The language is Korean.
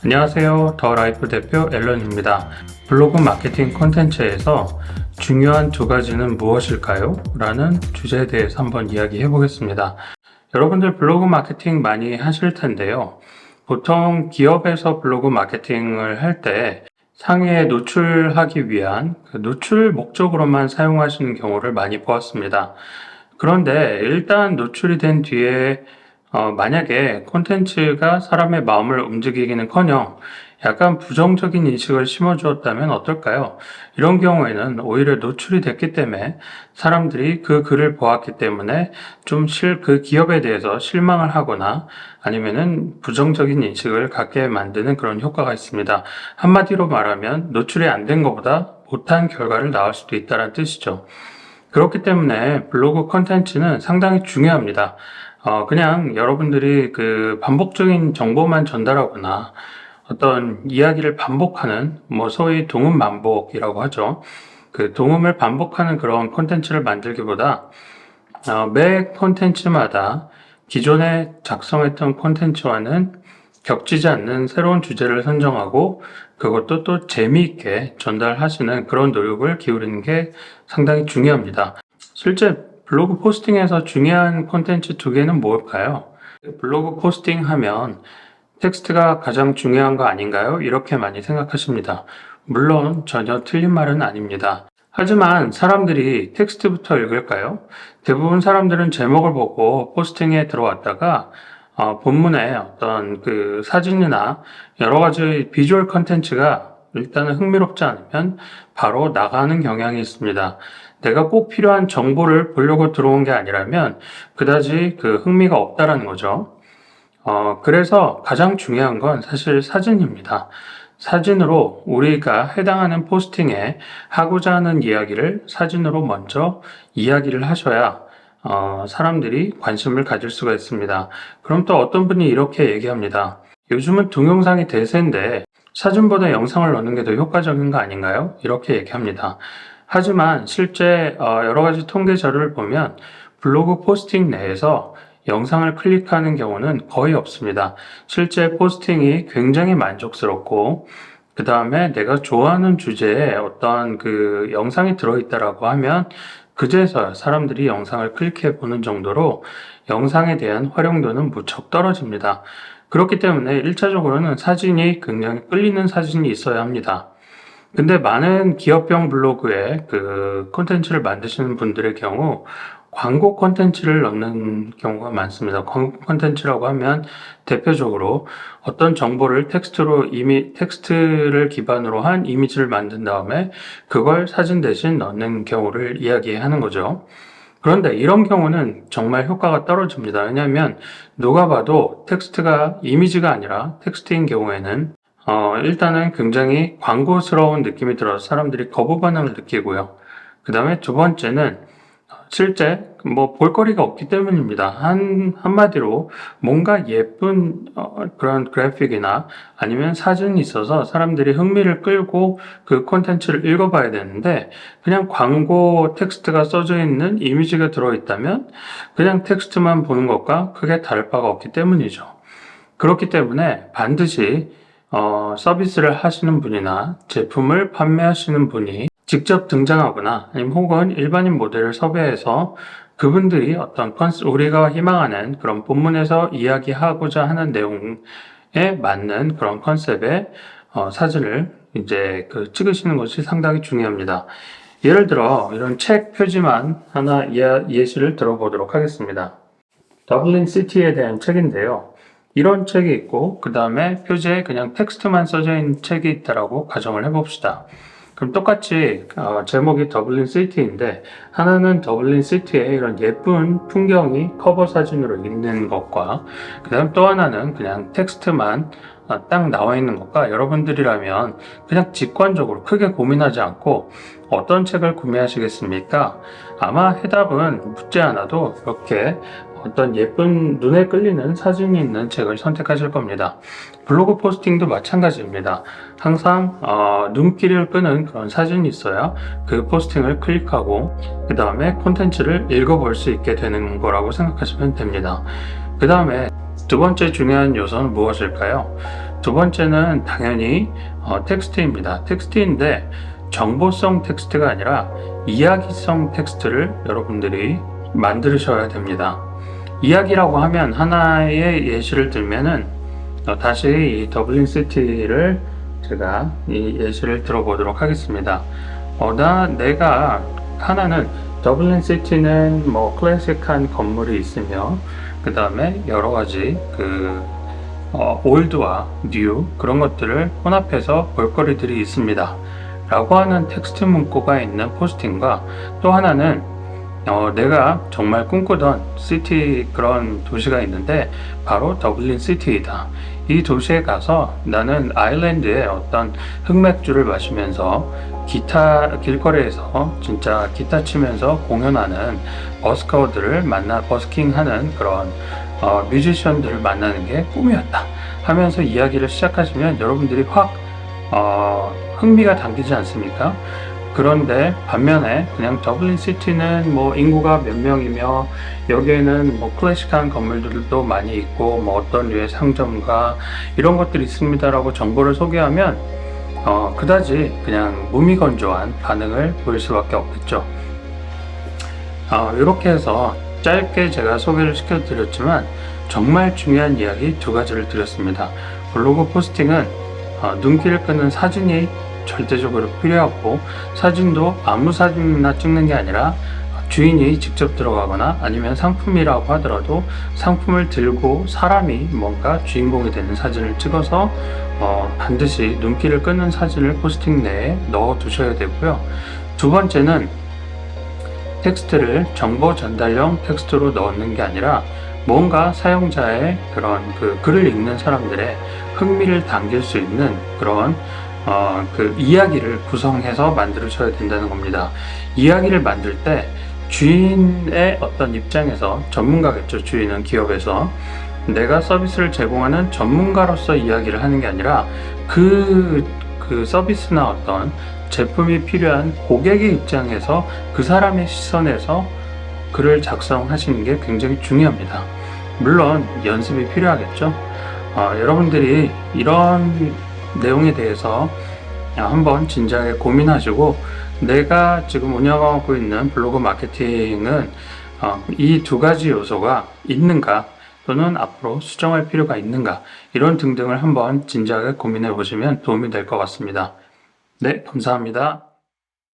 안녕하세요. 더 라이프 대표 앨런입니다. 블로그 마케팅 콘텐츠에서 중요한 두 가지는 무엇일까요? 라는 주제에 대해서 한번 이야기해 보겠습니다. 여러분들 블로그 마케팅 많이 하실 텐데요. 보통 기업에서 블로그 마케팅을 할 때 상위에 노출하기 위한 노출 목적으로만 사용하시는 경우를 많이 보았습니다. 그런데 일단 노출이 된 뒤에 만약에 콘텐츠가 사람의 마음을 움직이기는커녕 약간 부정적인 인식을 심어주었다면 어떨까요? 이런 경우에는 오히려 노출이 됐기 때문에 사람들이 그 글을 보았기 때문에 좀 그 기업에 대해서 실망을 하거나 아니면은 부정적인 인식을 갖게 만드는 그런 효과가 있습니다. 한마디로 말하면 노출이 안 된 것보다 못한 결과를 낳을 수도 있다는 뜻이죠. 그렇기 때문에 블로그 콘텐츠는 상당히 중요합니다. 그냥 여러분들이 그 반복적인 정보만 전달하거나 어떤 이야기를 반복하는, 소위 동음 반복이라고 하죠. 그 동음을 반복하는 그런 콘텐츠를 만들기보다, 매 콘텐츠마다 기존에 작성했던 콘텐츠와는 겹치지 않는 새로운 주제를 선정하고 그것도 또 재미있게 전달하시는 그런 노력을 기울이는 게 상당히 중요합니다. 실제 블로그 포스팅에서 중요한 콘텐츠 두 개는 뭘까요? 블로그 포스팅 하면 텍스트가 가장 중요한 거 아닌가요? 이렇게 많이 생각하십니다. 물론 전혀 틀린 말은 아닙니다. 하지만 사람들이 텍스트부터 읽을까요? 대부분 사람들은 제목을 보고 포스팅에 들어왔다가 본문에 어떤 그 사진이나 여러 가지 비주얼 컨텐츠가 일단은 흥미롭지 않으면 바로 나가는 경향이 있습니다. 내가 꼭 필요한 정보를 보려고 들어온 게 아니라면 그다지 그 흥미가 없다라는 거죠. 그래서 가장 중요한 건 사실 사진입니다. 사진으로 우리가 해당하는 포스팅에 하고자 하는 이야기를 사진으로 먼저 이야기를 하셔야 사람들이 관심을 가질 수가 있습니다. 그럼 또 어떤 분이 이렇게 얘기합니다. 요즘은 동영상이 대세인데 사진보다 영상을 넣는 게 더 효과적인 거 아닌가요? 이렇게 얘기합니다. 하지만 실제 여러 가지 통계 자료를 보면 블로그 포스팅 내에서 영상을 클릭하는 경우는 거의 없습니다. 실제 포스팅이 굉장히 만족스럽고 그 다음에 내가 좋아하는 주제에 어떤 그 영상이 들어있다라고 하면 그제서야 사람들이 영상을 클릭해 보는 정도로 영상에 대한 활용도는 무척 떨어집니다. 그렇기 때문에 1차적으로는 사진이 굉장히 끌리는 사진이 있어야 합니다. 근데 많은 기업형 블로그에 그 콘텐츠를 만드시는 분들의 경우 광고 콘텐츠를 넣는 경우가 많습니다. 광고 콘텐츠라고 하면 대표적으로 어떤 정보를 텍스트를 기반으로 한 이미지를 만든 다음에 그걸 사진 대신 넣는 경우를 이야기하는 거죠. 그런데 이런 경우는 정말 효과가 떨어집니다. 왜냐하면 누가 봐도 텍스트가 이미지가 아니라 텍스트인 경우에는 일단은 굉장히 광고스러운 느낌이 들어서 사람들이 거부 반응을 느끼고요. 그 다음에 두 번째는 실제 볼거리가 없기 때문입니다. 한마디로 뭔가 예쁜 그런 그래픽이나 아니면 사진이 있어서 사람들이 흥미를 끌고 그 콘텐츠를 읽어봐야 되는데 그냥 광고 텍스트가 써져 있는 이미지가 들어있다면 그냥 텍스트만 보는 것과 크게 다를 바가 없기 때문이죠. 그렇기 때문에 반드시 서비스를 하시는 분이나 제품을 판매하시는 분이 직접 등장하거나 아니면 혹은 일반인 모델을 섭외해서 그분들이 어떤 우리가 희망하는 그런 본문에서 이야기하고자 하는 내용에 맞는 그런 컨셉의 사진을 이제 찍으시는 것이 상당히 중요합니다. 예를 들어 이런 책 표지만 하나 예시를 들어보도록 하겠습니다. 더블린 시티에 대한 책인데요. 이런 책이 있고 그 다음에 표지에 그냥 텍스트만 써져 있는 책이 있다라고 가정을 해봅시다. 그럼 똑같이 제목이 더블린 시티인데 하나는 더블린 시티의 이런 예쁜 풍경이 커버 사진으로 있는 것과 그 다음 또 하나는 그냥 tekst만 딱 나와 있는 것과 여러분들이라면 그냥 직관적으로 크게 고민하지 않고 어떤 책을 구매하시겠습니까? 아마 해답은 묻지 않아도 이렇게 어떤 예쁜 눈에 끌리는 사진이 있는 책을 선택하실 겁니다. 블로그 포스팅도 마찬가지입니다. 항상 눈길을 끄는 그런 사진이 있어야 그 포스팅을 클릭하고 그 다음에 콘텐츠를 읽어볼 수 있게 되는 거라고 생각하시면 됩니다. 그 다음에 두 번째 중요한 요소는 무엇일까요? 두 번째는 당연히 텍스트입니다. 텍스트인데 정보성 텍스트가 아니라 이야기성 텍스트를 여러분들이 만드셔야 됩니다. 이야기라고 하면 하나의 예시를 들면은 다시 이 더블린 시티를 제가 이 예시를 들어보도록 하겠습니다. 내가 하나는 더블린 시티는 뭐 클래식한 건물이 있으며 그 다음에 여러 가지 올드와 뉴 그런 것들을 혼합해서 볼거리들이 있습니다 라고 하는 텍스트 문구가 있는 포스팅과 또 하나는 내가 정말 꿈꾸던 시티 그런 도시가 있는데 바로 더블린 시티이다. 이 도시에 가서 나는 아일랜드의 어떤 흑맥주를 마시면서 길거리에서 진짜 기타 치면서 공연하는 버스커들을 버스킹하는 그런 뮤지션들을 만나는 게 꿈이었다 하면서 이야기를 시작하시면 여러분들이 확 흥미가 당기지 않습니까? 그런데 반면에 그냥 더블린 시티는 뭐 인구가 몇 명이며 여기에는 뭐 클래식한 건물들도 많이 있고 뭐 어떤 류의 상점과 이런 것들이 있습니다라고 정보를 소개하면 그다지 그냥 무미건조한 반응을 보일 수밖에 없겠죠. 이렇게 해서 짧게 제가 소개를 시켜드렸지만 정말 중요한 이야기 두 가지를 드렸습니다. 블로그 포스팅은 눈길을 끄는 사진이 절대적으로 필요하고 사진도 아무 사진이나 찍는 게 아니라 주인이 직접 들어가거나 아니면 상품이라고 하더라도 상품을 들고 사람이 뭔가 주인공이 되는 사진을 찍어서 반드시 눈길을 끄는 사진을 포스팅 내에 넣어 두셔야 되고요. 두 번째는 텍스트를 정보 전달용 텍스트로 넣는 게 아니라 뭔가 사용자의 그런 글을 읽는 사람들의 흥미를 당길 수 있는 그런 이야기를 구성해서 만들어셔야 된다는 겁니다. 이야기를 만들 때 주인의 어떤 입장에서 전문가겠죠. 주인은 기업에서 내가 서비스를 제공하는 전문가로서 이야기를 하는 게 아니라 그 서비스나 어떤 제품이 필요한 고객의 입장에서 그 사람의 시선에서 글을 작성하시는 게 굉장히 중요합니다. 물론 연습이 필요하겠죠. 여러분들이 이런 내용에 대해서 한번 진지하게 고민하시고 내가 지금 운영하고 있는 블로그 마케팅은 이 두 가지 요소가 있는가 또는 앞으로 수정할 필요가 있는가 이런 등등을 한번 진지하게 고민해 보시면 도움이 될 것 같습니다. 네, 감사합니다.